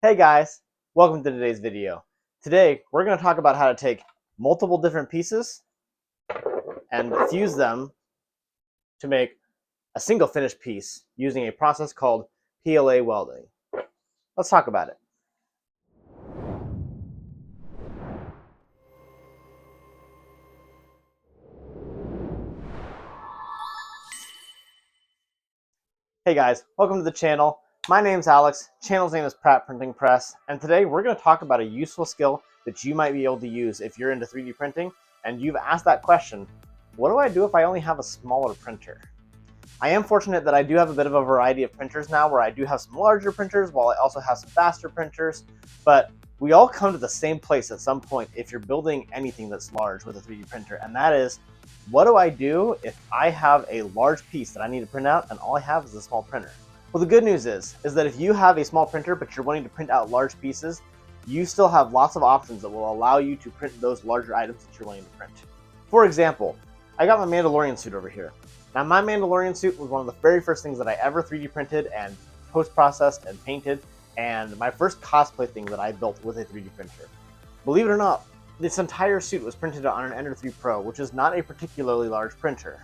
Hey guys, welcome to today's video. Today we're going to talk about how to take multiple different pieces and fuse them to make a single finished piece using a process called PLA welding. Let's talk about it. Hey guys, welcome to the channel. My name's Alex, channel's name is Pratt Printing Press, and today we're going to talk about a useful skill that you might be able to use if you're into 3D printing and you've asked that question, what do I do if I only have a smaller printer? I am fortunate that I do have a bit of a variety of printers now, where I do have some larger printers while I also have some faster printers, but we all come to the same place at some point if you're building anything that's large with a 3D printer, and that is, what do I do if I have a large piece that I need to print out and all I have is a small printer? Well, the good news is that if you have a small printer but you're wanting to print out large pieces, you still have lots of options that will allow you to print those larger items that you're wanting to print. For example, I got my Mandalorian suit over here. Now, my Mandalorian suit was one of the very first things that I ever 3D printed and post-processed and painted, and my first cosplay thing that I built with a 3D printer. Believe it or not, this entire suit was printed on an Ender 3 Pro, which is not a particularly large printer.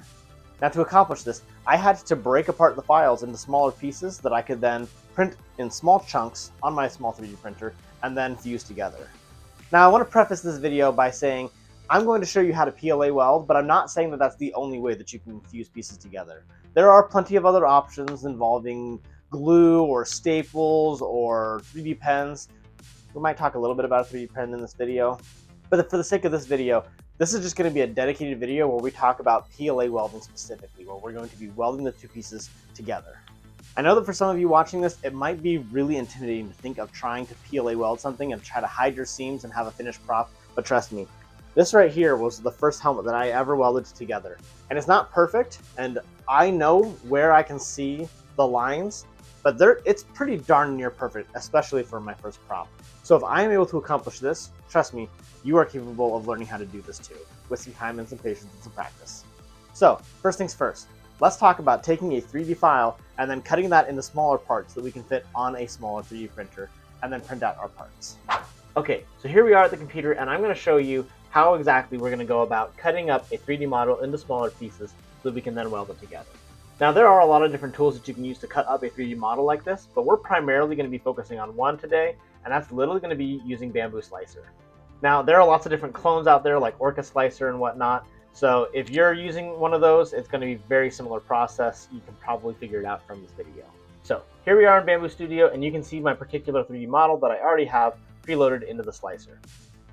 Now, to accomplish this, I had to break apart the files into smaller pieces that I could then print in small chunks on my small 3D printer and then fuse together. Now, I want to preface this video by saying I'm going to show you how to PLA weld, but I'm not saying that that's the only way that you can fuse pieces together. There are plenty of other options involving glue or staples or 3D pens. We might talk a little bit about a 3D pen in this video, but for the sake of this video, this is just going to be a dedicated video where we talk about PLA welding specifically, where we're going to be welding the two pieces together. I know that for some of you watching this, it might be really intimidating to think of trying to PLA weld something and try to hide your seams and have a finished prop, but trust me, this right here was the first helmet that I ever welded together. And it's not perfect, and I know where I can see the lines, but it's pretty darn near perfect, especially for my first prop. So if I am able to accomplish this, trust me, you are capable of learning how to do this too, with some time and some patience and some practice. So, first things first, let's talk about taking a 3D file and then cutting that into smaller parts that we can fit on a smaller 3D printer and then print out our parts. Okay, so here we are at the computer, and I'm going to show you how exactly we're going to go about cutting up a 3D model into smaller pieces so that we can then weld it together. Now, there are a lot of different tools that you can use to cut up a 3D model like this, but we're primarily going to be focusing on one today, and that's literally going to be using Bamboo Slicer. Now, there are lots of different clones out there like Orca Slicer and whatnot, so if you're using one of those, it's going to be a very similar process. You can probably figure it out from this video. So here we are in Bamboo Studio, and you can see my particular 3D model that I already have preloaded into the slicer.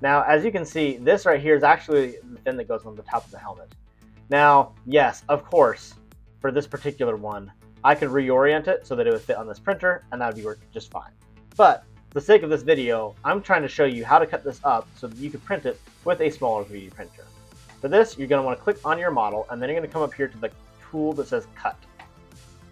Now, as you can see, this right here is actually the fin that goes on the top of the helmet. Now, yes, of course, for this particular one, I could reorient it so that it would fit on this printer, and that would be working just fine. But for the sake of this video, I'm trying to show you how to cut this up so that you can print it with a smaller 3D printer. For this, you're going to want to click on your model, and then you're going to come up here to the tool that says Cut.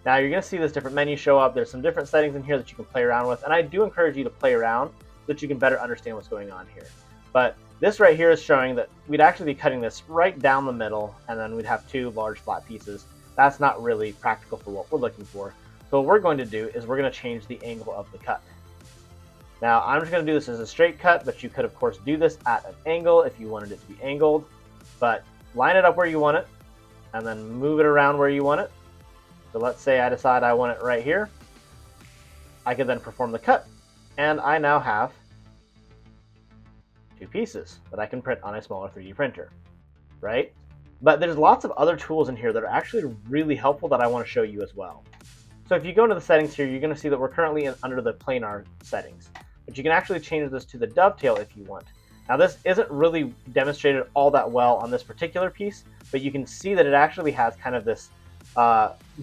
Now, you're going to see this different menu show up. There's some different settings in here that you can play around with, and I do encourage you to play around so that you can better understand what's going on here. But this right here is showing that we'd actually be cutting this right down the middle, and then we'd have two large flat pieces. That's not really practical for what we're looking for. So what we're going to do is we're going to change the angle of the cut. Now, I'm just going to do this as a straight cut, but you could, of course, do this at an angle if you wanted it to be angled. But line it up where you want it, and then move it around where you want it. So let's say I decide I want it right here. I can then perform the cut, and I now have two pieces that I can print on a smaller 3D printer, right? But there's lots of other tools in here that are actually really helpful that I want to show you as well. So if you go into the settings here, you're going to see that we're currently under the planar settings, but you can actually change this to the dovetail if you want. Now, this isn't really demonstrated all that well on this particular piece, but you can see that it actually has kind of this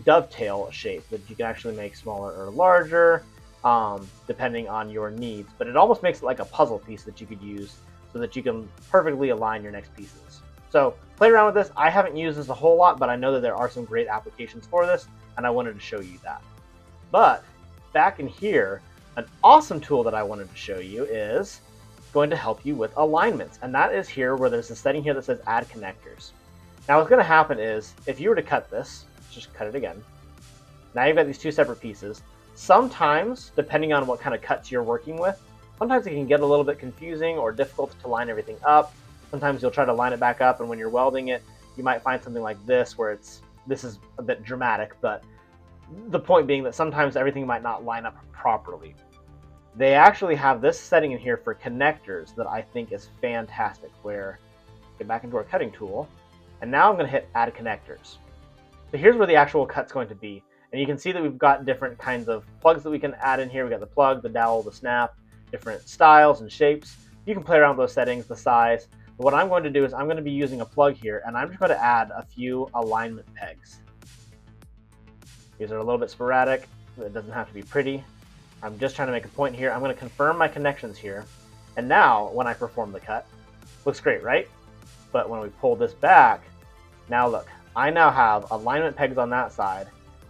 dovetail shape that you can actually make smaller or larger, depending on your needs. But it almost makes it like a puzzle piece that you could use so that you can perfectly align your next pieces. So play around with this. I haven't used this a whole lot, but I know that there are some great applications for this, and I wanted to show you that. But back in here, an awesome tool that I wanted to show you is going to help you with alignments, and that is here where there's a setting here that says Add Connectors. Now, what's going to happen is if you were to cut this, just cut it again. Now you've got these two separate pieces. Sometimes, depending on what kind of cuts you're working with, sometimes it can get a little bit confusing or difficult to line everything up. Sometimes you'll try to line it back up, and when you're welding it, you might find something like this where this is a bit dramatic, but the point being that sometimes everything might not line up properly. They actually have this setting in here for connectors that I think is fantastic, where get back into our cutting tool, and now I'm going to hit add connectors. So here's where the actual cut's going to be, and you can see that we've got different kinds of plugs that we can add in here. We've got the plug, the dowel, the snap, different styles and shapes. You can play around with those settings, the size. But what I'm going to do is I'm going to be using a plug here, and I'm just going to add a few alignment pegs. These are a little bit sporadic. It doesn't have to be pretty. I'm just trying to make a point here. I'm going to confirm my connections here. And now, when I perform the cut, looks great, right? But when we pull this back, now look, I now have alignment pegs on that side,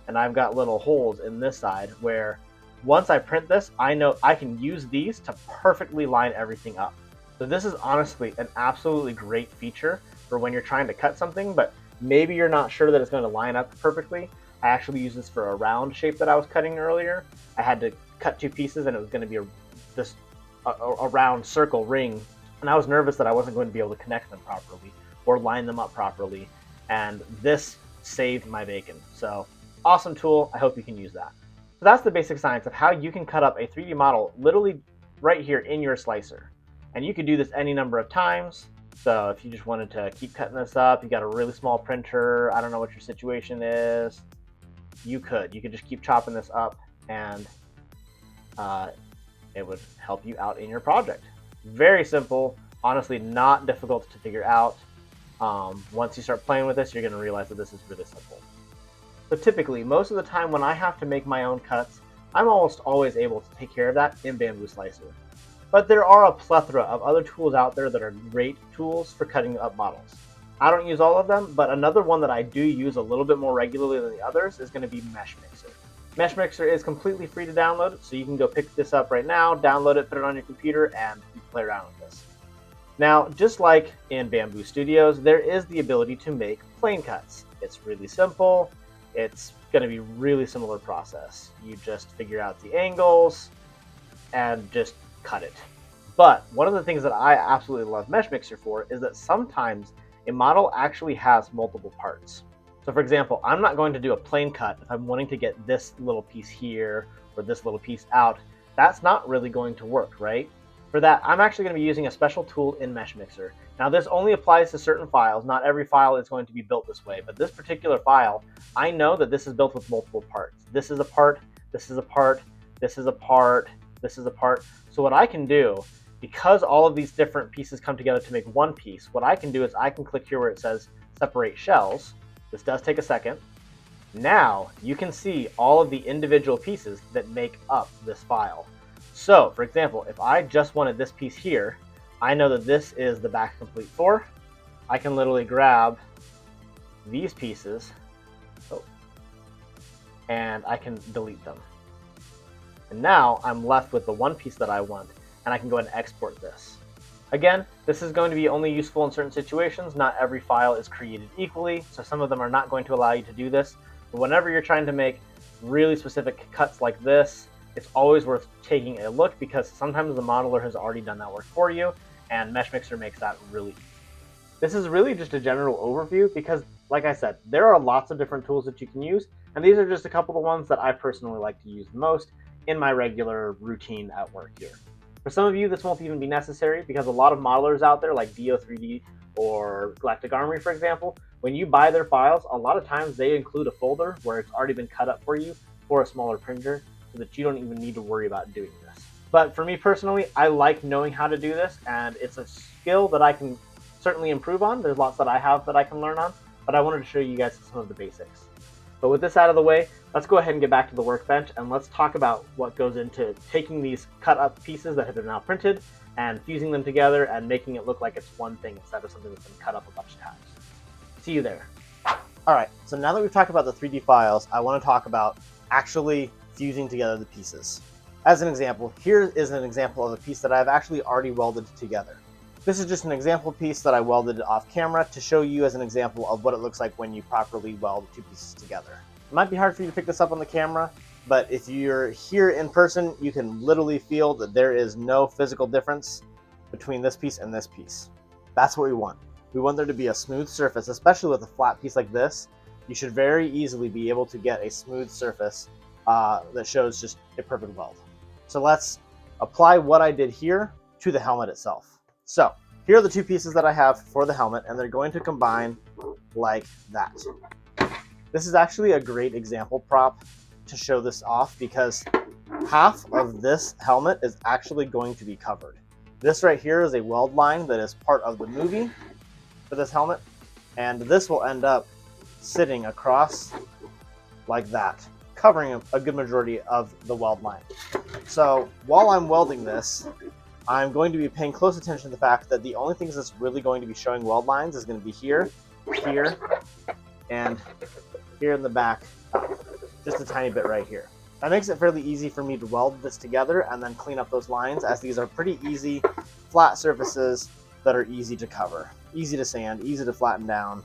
and I've got little holes in this side where once I print this, I know I can use these to perfectly line everything up. So this is honestly an absolutely great feature for when you're trying to cut something, but maybe you're not sure that it's going to line up perfectly. I actually used this for a round shape that I was cutting earlier. I had to cut two pieces, and it was going to be a round circle ring, and I was nervous that I wasn't going to be able to connect them properly or line them up properly, and this saved my bacon. So awesome tool. I hope you can use that. So that's the basic science of how you can cut up a 3D model literally right here in your slicer. And you could do this any number of times. So if you just wanted to keep cutting this up, you got a really small printer, I don't know what your situation is, you could just keep chopping this up, and it would help you out in your project. Very simple, honestly not difficult to figure out. Once you start playing with this, you're going to realize that this is really simple. So typically, most of the time when I have to make my own cuts, I'm almost always able to take care of that in Bamboo Slicer. But there are a plethora of other tools out there that are great tools for cutting up models. I don't use all of them, but another one that I do use a little bit more regularly than the others is going to be Mesh Mixer. Mesh Mixer is completely free to download, so you can go pick this up right now, download it, put it on your computer, and play around with this. Now, just like in Bamboo Studios, there is the ability to make plane cuts. It's really simple. It's going to be really similar process. You just figure out the angles and just cut it. But one of the things that I absolutely love Mesh Mixer for is that sometimes a model actually has multiple parts. So for example, I'm not going to do a plane cut if I'm wanting to get this little piece here or this little piece out. That's not really going to work, right? For that, I'm actually going to be using a special tool in Mesh Mixer. Now this only applies to certain files. Not every file is going to be built this way, but this particular file, I know that this is built with multiple parts. This is a part, this is a part, this is a part, this is a part. So what I can do, because all of these different pieces come together to make one piece, what I can do is I can click here where it says separate shells. This does take a second. Now you can see all of the individual pieces that make up this file. So for example, if I just wanted this piece here, I know that this is the back complete for. I can literally grab these pieces and I can delete them. And now I'm left with the one piece that I want, and I can go ahead and export this. Again, this is going to be only useful in certain situations. Not every file is created equally, so some of them are not going to allow you to do this. But whenever you're trying to make really specific cuts like this, it's always worth taking a look, because sometimes the modeler has already done that work for you, and Mesh Mixer makes that really easy. This is really just a general overview because, like I said, there are lots of different tools that you can use, and these are just a couple of ones that I personally like to use the most in my regular routine at work here. For some of you, this won't even be necessary, because a lot of modelers out there, like DO3D or Galactic Armory, for example, when you buy their files, a lot of times they include a folder where it's already been cut up for you for a smaller printer, so that you don't even need to worry about doing this. But for me personally, I like knowing how to do this, and it's a skill that I can certainly improve on. There's lots that I have that I can learn on, but I wanted to show you guys some of the basics. But with this out of the way, let's go ahead and get back to the workbench, and let's talk about what goes into taking these cut up pieces that have been now printed and fusing them together and making it look like it's one thing instead of something that's been cut up a bunch of times. See you there. All right, so now that we've talked about the 3D files, I want to talk about actually fusing together the pieces. As an example, here is an example of a piece that I've actually already welded together. This is just an example piece that I welded off camera to show you as an example of what it looks like when you properly weld two pieces together. It might be hard for you to pick this up on the camera, but if you're here in person, you can literally feel that there is no physical difference between this piece and this piece. That's what we want. We want there to be a smooth surface, especially with a flat piece like this. You should very easily be able to get a smooth surface that shows just a perfect weld. So let's apply what I did here to the helmet itself. So here are the two pieces that I have for the helmet, and they're going to combine like that. This is actually a great example prop to show this off because half of this helmet is actually going to be covered. This right here is a weld line that is part of the movie for this helmet, and this will end up sitting across like that, covering a good majority of the weld line. So while I'm welding this, I'm going to be paying close attention to the fact that the only things that's really going to be showing weld lines is going to be here, here, and here in the back, just a tiny bit right here. That makes it fairly easy for me to weld this together and then clean up those lines, as these are pretty easy, flat surfaces that are easy to cover, easy to sand, easy to flatten down.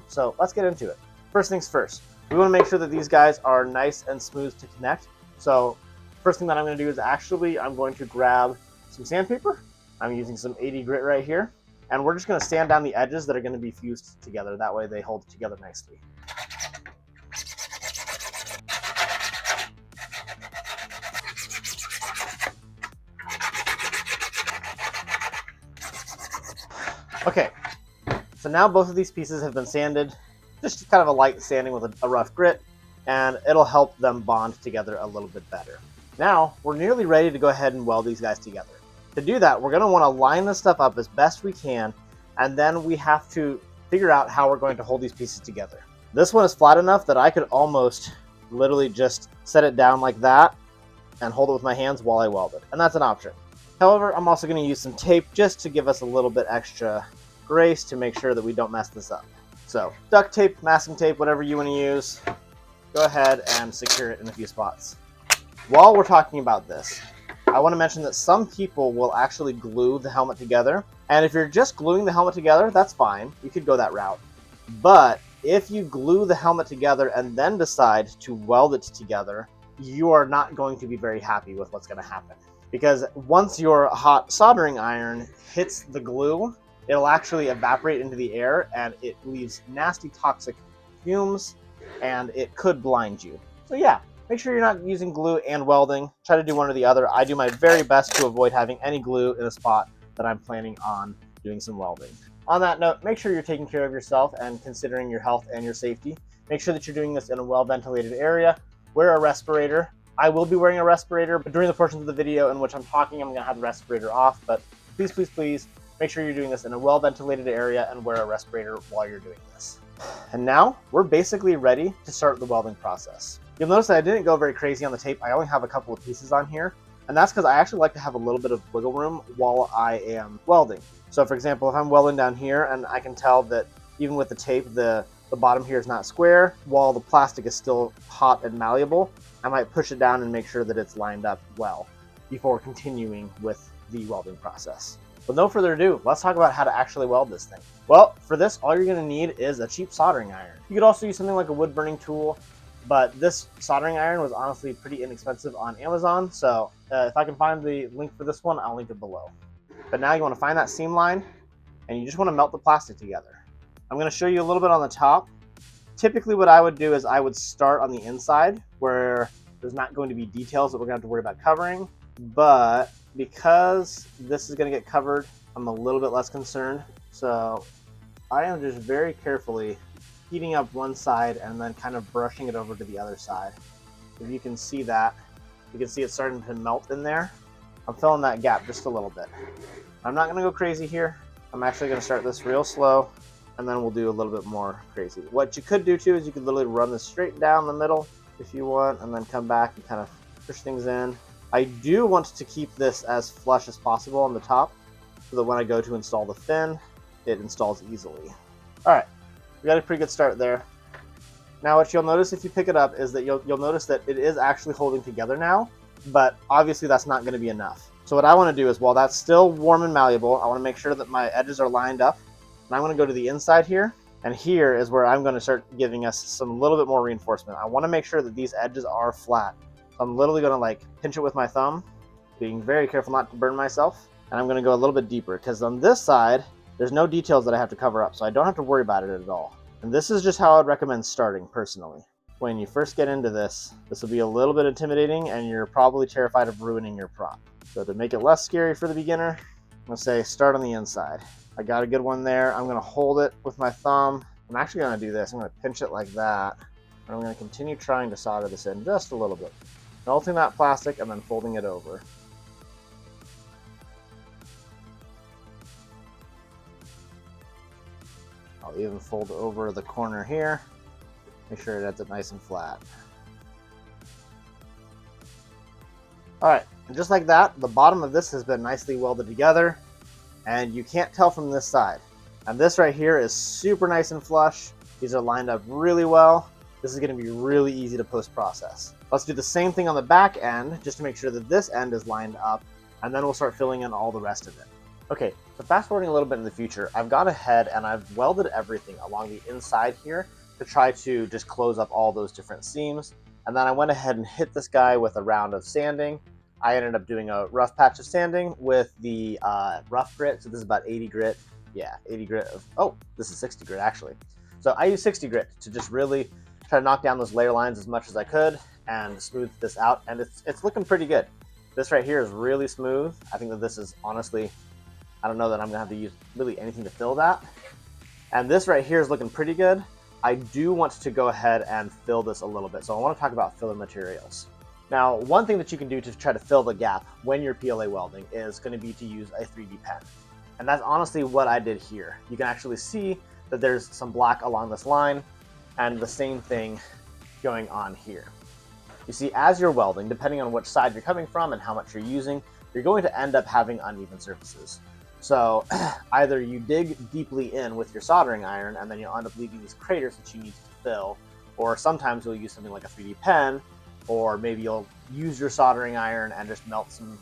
So let's get into it. First things first, we want to make sure that these guys are nice and smooth to connect. So first thing that I'm going to do is I'm going to grab some sandpaper. I'm using some 80 grit right here, and we're just going to sand down the edges that are going to be fused together. That way they hold together nicely. Okay, so now both of these pieces have been sanded, just kind of a light sanding with a rough grit, and it'll help them bond together a little bit better. Now, we're nearly ready to go ahead and weld these guys together. To do that, we're going to want to line this stuff up as best we can, and then we have to figure out how we're going to hold these pieces together. This one is flat enough that I could almost literally just set it down like that and hold it with my hands while I weld it, and that's an option. However, I'm also going to use some tape just to give us a little bit extra grace to make sure that we don't mess this up. So duct tape, masking tape, whatever you want to use, go ahead and secure it in a few spots. While we're talking about this, I want to mention that some people will actually glue the helmet together. And if you're just gluing the helmet together, that's fine. You could go that route. But if you glue the helmet together and then decide to weld it together, you are not going to be very happy with what's going to happen. Because once your hot soldering iron hits the glue, it'll actually evaporate into the air, and it leaves nasty toxic fumes, and it could blind you. So yeah, make sure you're not using glue and welding. Try to do one or the other. I do my very best to avoid having any glue in a spot that I'm planning on doing some welding. On that note, make sure you're taking care of yourself and considering your health and your safety. Make sure that you're doing this in a well-ventilated area. Wear a respirator. I will be wearing a respirator, but during the portions of the video in which I'm talking, I'm going to have the respirator off. But please, please, please, make sure you're doing this in a well-ventilated area and wear a respirator while you're doing this. And now, we're basically ready to start the welding process. You'll notice that I didn't go very crazy on the tape. I only have a couple of pieces on here, and that's because I actually like to have a little bit of wiggle room while I am welding. So for example, if I'm welding down here and I can tell that even with the tape, the bottom here is not square, while the plastic is still hot and malleable, I might push it down and make sure that it's lined up well before continuing with the welding process. With no further ado, let's talk about how to actually weld this thing. Well, for this, all you're going to need is a cheap soldering iron. You could also use something like a wood burning tool, but this soldering iron was honestly pretty inexpensive on Amazon, so if I can find the link for this one, I'll link it below. But now you want to find that seam line, and you just want to melt the plastic together. I'm going to show you a little bit on the top. Typically what I would do is I would start on the inside where there's not going to be details that we're going to have to worry about covering, but because this is going to get covered, I'm a little bit less concerned. So I am just very carefully heating up one side and then kind of brushing it over to the other side. If you can see that, you can see it's starting to melt in there. I'm filling that gap just a little bit. I'm not going to go crazy here. I'm actually going to start this real slow, and then we'll do a little bit more crazy. What you could do too is you could literally run this straight down the middle if you want, and then come back and kind of push things in. I do want to keep this as flush as possible on the top so that when I go to install the fin, it installs easily. All right, we got a pretty good start there. Now what you'll notice if you pick it up is that you'll notice that it is actually holding together now, but obviously that's not going to be enough. So what I want to do is, while that's still warm and malleable, I want to make sure that my edges are lined up. And I'm going to go to the inside here, And here is where I'm going to start giving us some little bit more reinforcement. I want to make sure that these edges are flat. So I'm literally going to like pinch it with my thumb, being very careful not to burn myself. And I'm going to go a little bit deeper because on this side, there's no details that I have to cover up. So I don't have to worry about it at all. And this is just how I'd recommend starting personally. When you first get into this, this will be a little bit intimidating and you're probably terrified of ruining your prop. So to make it less scary for the beginner, I'm going to say start on the inside. I got a good one there. I'm going to hold it with my thumb. I'm actually going to do this. I'm going to pinch it like that. And I'm going to continue trying to solder this in just a little bit. Melting that plastic and then folding it over. I'll even fold over the corner here. Make sure it ends up nice and flat. All right, and just like that, the bottom of this has been nicely welded together, and you can't tell from this side. And this right here is super nice and flush. These are lined up really well. This is going to be really easy to post-process. Let's do the same thing on the back end, just to make sure that this end is lined up, and then we'll start filling in all the rest of it. Okay, so fast forwarding a little bit in the future, I've gone ahead and I've welded everything along the inside here to try to just close up all those different seams. And then I went ahead and hit this guy with a round of sanding. I ended up doing a rough patch of sanding with the rough grit. So this is about 80 grit. Yeah, 80 grit of, oh, this is 60 grit actually. So I use 60 grit to just really try to knock down those layer lines as much as I could and smooth this out. And it's looking pretty good. This right here is really smooth. I think that this is honestly, I don't know that I'm gonna have to use really anything to fill that. And this right here is looking pretty good. I do want to go ahead and fill this a little bit. So I want to talk about filler materials. Now, one thing that you can do to try to fill the gap when you're PLA welding is going to be to use a 3D pen. And that's honestly what I did here. You can actually see that there's some black along this line and the same thing going on here. You see, as you're welding, depending on which side you're coming from and how much you're using, you're going to end up having uneven surfaces. So either you dig deeply in with your soldering iron and then you'll end up leaving these craters that you need to fill, or sometimes you'll use something like a 3D pen, or maybe you'll use your soldering iron and just melt some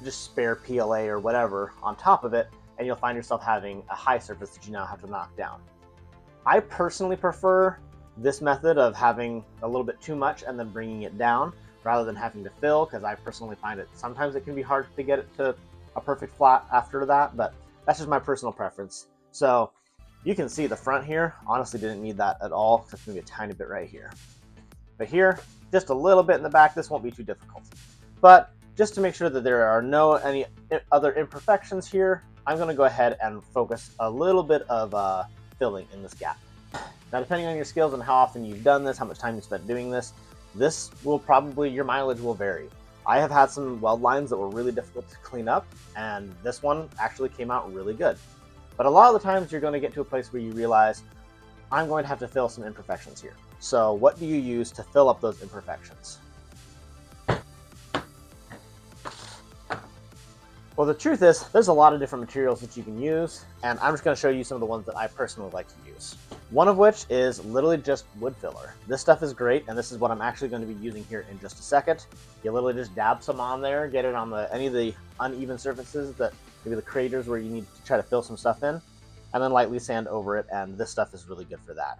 just spare PLA or whatever on top of it, and you'll find yourself having a high surface that you now have to knock down. I personally prefer this method of having a little bit too much and then bringing it down rather than having to fill, because I personally find it sometimes it can be hard to get it to a perfect flat after that, but that's just my personal preference. So you can see the front here, honestly didn't need that at all. It's gonna be a tiny bit right here. But here, just a little bit in the back, this won't be too difficult. But just to make sure that there are any other imperfections here, I'm gonna go ahead and focus a little bit of filling in this gap. Now, depending on your skills and how often you've done this, how much time you spent doing this will probably, your mileage will vary. I have had some weld lines that were really difficult to clean up, and this one actually came out really good. But a lot of the times you're going to get to a place where you realize, I'm going to have to fill some imperfections here. So what do you use to fill up those imperfections? Well, the truth is, there's a lot of different materials that you can use, and I'm just going to show you some of the ones that I personally like to use. One of which is literally just wood filler. This stuff is great, and this is what I'm actually going to be using here in just a second. You literally just dab some on there, get it on any of the uneven surfaces, that maybe the craters where you need to try to fill some stuff in, and then lightly sand over it, and this stuff is really good for that.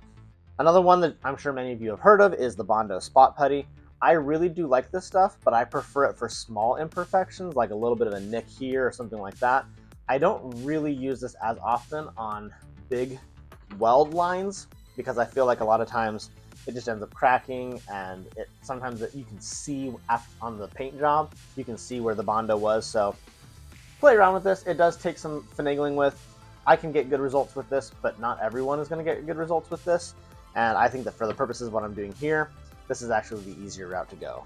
Another one that I'm sure many of you have heard of is the Bondo Spot Putty. I really do like this stuff, but I prefer it for small imperfections, like a little bit of a nick here or something like that. I don't really use this as often on big weld lines because I feel like a lot of times it just ends up cracking, and sometimes you can see on the paint job, you can see where the Bondo was. So play around with this. It does take some finagling with. I can get good results with this, but not everyone is going to get good results with this. And I think that for the purposes of what I'm doing here, this is actually the easier route to go.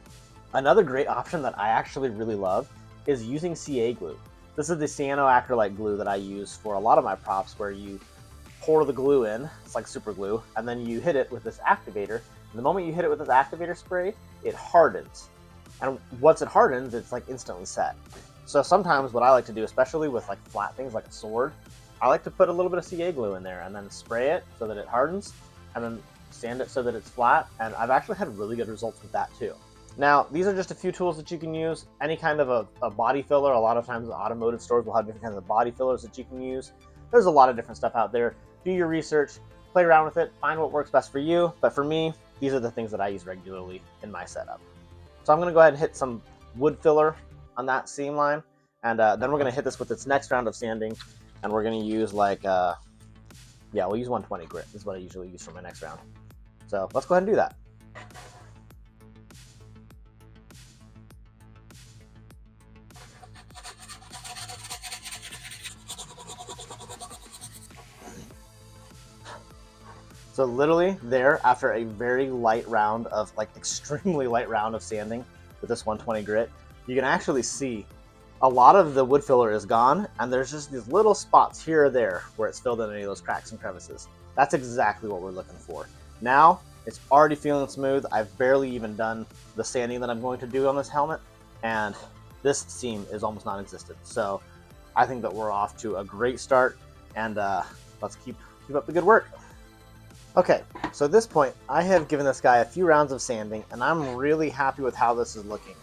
Another great option that I actually really love is using CA glue. This is the cyanoacrylate glue that I use for a lot of my props, where you pour the glue in, it's like super glue, and then you hit it with this activator. And the moment you hit it with this activator spray, it hardens. And once it hardens, it's like instantly set. So sometimes what I like to do, especially with like flat things like a sword, I like to put a little bit of CA glue in there and then spray it so that it hardens, and then sand it so that it's flat, and I've actually had really good results with that too. Now, these are just a few tools that you can use. Any kind of a body filler, a lot of times automotive stores will have different kinds of body fillers that you can use. There's a lot of different stuff out there. Do your research, play around with it, find what works best for you. But for me, these are the things that I use regularly in my setup. So I'm going to go ahead and hit some wood filler on that seam line, and then we're going to hit this with its next round of sanding, and we're going to use like, yeah, we'll use 120 grit. This is what I usually use for my next round. So let's go ahead and do that. So literally there, after a very light round of, like extremely light round of sanding with this 120 grit, you can actually see a lot of the wood filler is gone, and there's just these little spots here or there where it's filled in any of those cracks and crevices. That's exactly what we're looking for. Now, it's already feeling smooth. I've barely even done the sanding that I'm going to do on this helmet, and this seam is almost non-existent. So I think that we're off to a great start, and let's keep up the good work. Okay, so at this point, I have given this guy a few rounds of sanding, and I'm really happy with how this is looking.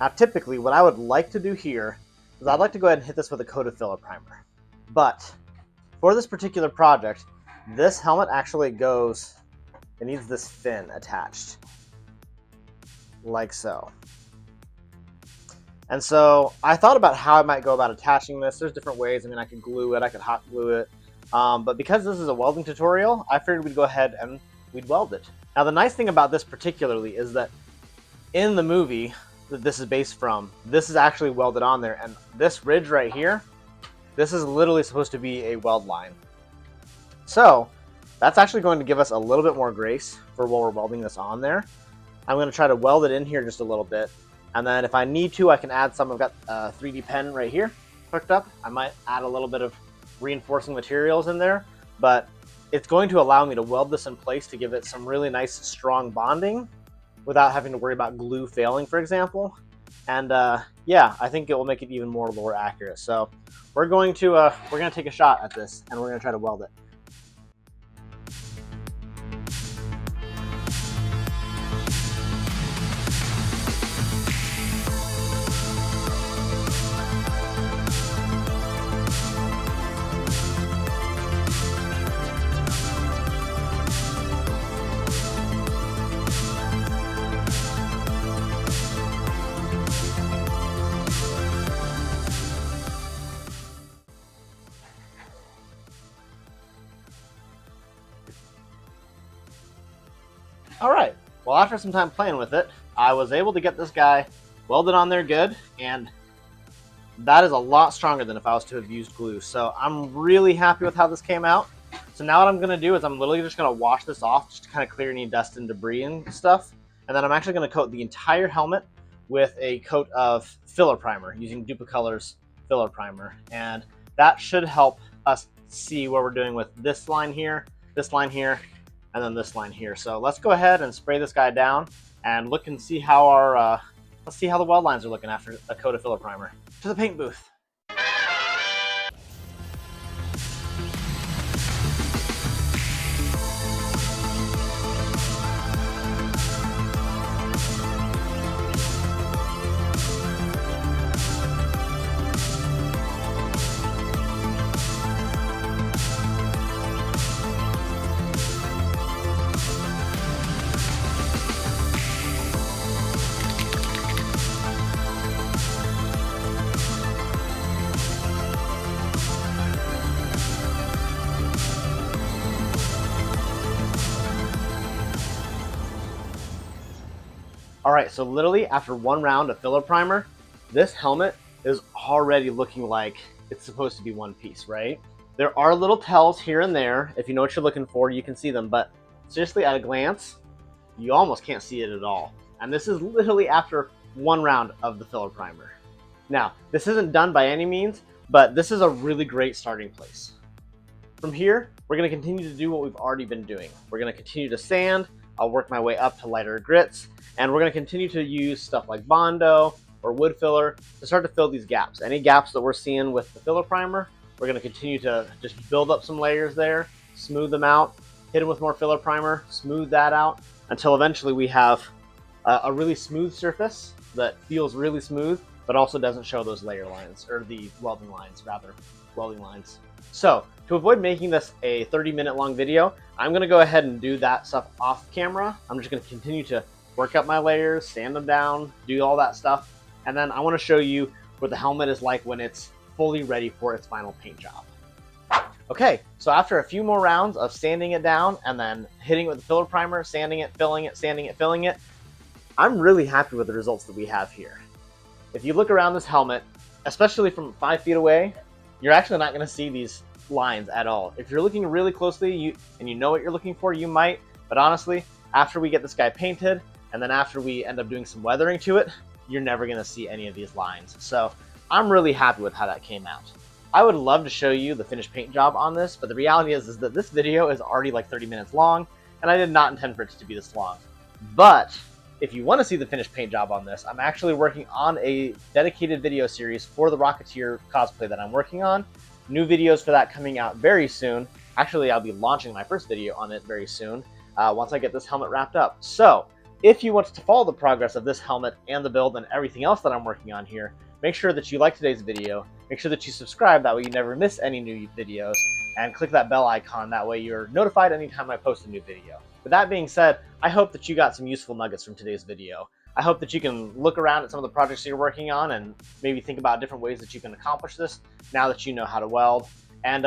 Now, typically, what I would like to do here is I'd like to go ahead and hit this with a coat of filler primer. But for this particular project, this helmet actually goes, it needs this fin attached, like so. And so I thought about how I might go about attaching this. There's different ways. I mean, I could glue it, I could hot glue it. But because this is a welding tutorial, I figured we'd go ahead and we'd weld it. Now, the nice thing about this particularly is that in the movie that this is based from, this is actually welded on there, and this ridge right here, this is literally supposed to be a weld line. So that's actually going to give us a little bit more grace for while we're welding this on there. I'm going to try to weld it in here just a little bit, and then if I need to, I can add some. I've got a 3D pen right here hooked up. I might add a little bit of reinforcing materials in there, but it's going to allow me to weld this in place to give it some really nice strong bonding without having to worry about glue failing, for example. And yeah, I think it will make it even more accurate. So we're going to take a shot at this, and we're going to try to weld it. All right, well, after some time playing with it, I was able to get this guy welded on there good, and that is a lot stronger than if I was to have used glue. So I'm really happy with how this came out. So now what I'm gonna do is I'm literally just gonna wash this off just to kind of clear any dust and debris and stuff. And then I'm actually gonna coat the entire helmet with a coat of filler primer using Duplicolor's filler primer. And that should help us see what we're doing with this line here, and then this line here. So let's go ahead and spray this guy down and look and see how our, let's see how the weld lines are looking after a coat of filler primer. To the paint booth. All right, so literally after one round of filler primer, this helmet is already looking like it's supposed to be one piece, right? There are little tells here and there. If you know what you're looking for, you can see them, but seriously, at a glance, you almost can't see it at all. And this is literally after one round of the filler primer. Now, this isn't done by any means, but this is a really great starting place. From here, we're gonna continue to do what we've already been doing. We're gonna continue to sand. I'll work my way up to lighter grits, and we're going to continue to use stuff like Bondo or wood filler to start to fill these gaps. Any gaps that we're seeing with the filler primer, we're going to continue to just build up some layers there, smooth them out, hit them with more filler primer, smooth that out, until eventually we have a really smooth surface that feels really smooth, but also doesn't show those layer lines, or the welding lines, rather, welding lines. So to avoid making this a 30-minute long video, I'm gonna go ahead and do that stuff off camera. I'm just gonna continue to work up my layers, sand them down, do all that stuff, and then I wanna show you what the helmet is like when it's fully ready for its final paint job. Okay, so after a few more rounds of sanding it down and then hitting it with the filler primer, sanding it, filling it, sanding it, filling it, I'm really happy with the results that we have here. If you look around this helmet, especially from 5 feet away, you're actually not gonna see these lines at all. If you're looking really closely and you know what you're looking for, you might, but honestly, after we get this guy painted, and then after we end up doing some weathering to it, you're never gonna see any of these lines. So I'm really happy with how that came out. I would love to show you the finished paint job on this, but the reality is that this video is already like 30 minutes long, and I did not intend for it to be this long. But if you want to see the finished paint job on this, I'm actually working on a dedicated video series for the Rocketeer cosplay that I'm working on. New videos for that coming out very soon. Actually, I'll be launching my first video on it very soon, once I get this helmet wrapped up. So if you want to follow the progress of this helmet and the build and everything else that I'm working on here, make sure that you like today's video, make sure that you subscribe, that way you never miss any new videos, and click that bell icon, that way you're notified anytime I post a new video. With that being said, I hope that you got some useful nuggets from today's video. I hope that you can look around at some of the projects you're working on and maybe think about different ways that you can accomplish this now that you know how to weld. And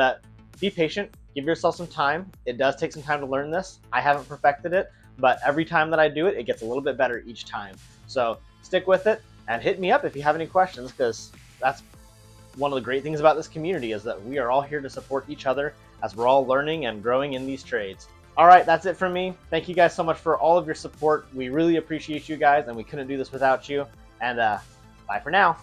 be patient, give yourself some time. It does take some time to learn this. I haven't perfected it, but every time that I do it, it gets a little bit better each time. So stick with it and hit me up if you have any questions, because that's one of the great things about this community, is that we are all here to support each other as we're all learning and growing in these trades. All right, that's it from me. Thank you guys so much for all of your support. We really appreciate you guys, and we couldn't do this without you. And bye for now.